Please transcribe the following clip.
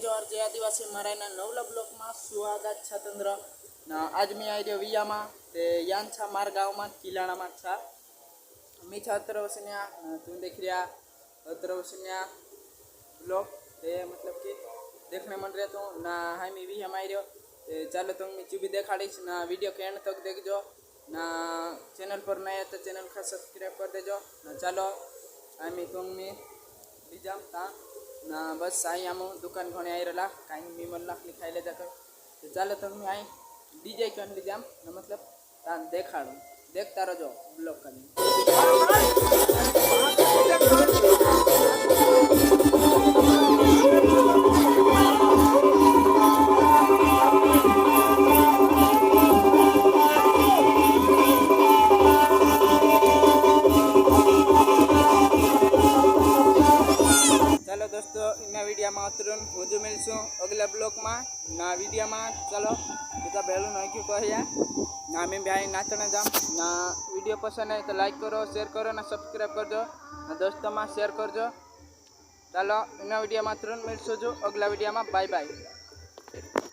जोहार जय आदिवासी मरायना नवला ब्लॉक में स्वागत छा तंद्र आज मैं आई रह्यो वियामा ते यान छा मार गाँव में किलाणा में छा मी छा 17 वर्षन्या तुम देख रहा 17 वर्षन्या ब्लॉक ते मतलब कि देखने मन रहे तो ना हाई मी वियामा आई रह्यो चलो तुम मी चुबी देखाड़ीश ना वीडियो के एंड तक देखजो ना चैनल पर नया तो चैनल का सब्सक्राइब कर देजो ना चलो हाई मी तुम मी बीजाम ता ना बस आई आम दुकान घणे आई रहा कहीं मी मन लाख खाई ले जाकर तो चलो तुम आई डीजे कन बीजाम मतलब ता देखाड़ो देखता रहो ब्लॉग चलो दोस्तों इन वीडियो में तुरंत हजू मिलशू अगला ब्लॉक में ना वीडियो में चलो बीजा पहलू नहीं क्यों कहिया ना मैं भाई नाचने जाम ना वीडियो पसंद है तो लाइक करो शेयर करो ना सब्सक्राइब कर दो ना दोस्तों में शेयर कर दो चलो इन वीडियो में तुरंत मिलशू जो अगला वीडियो में बाय बाय।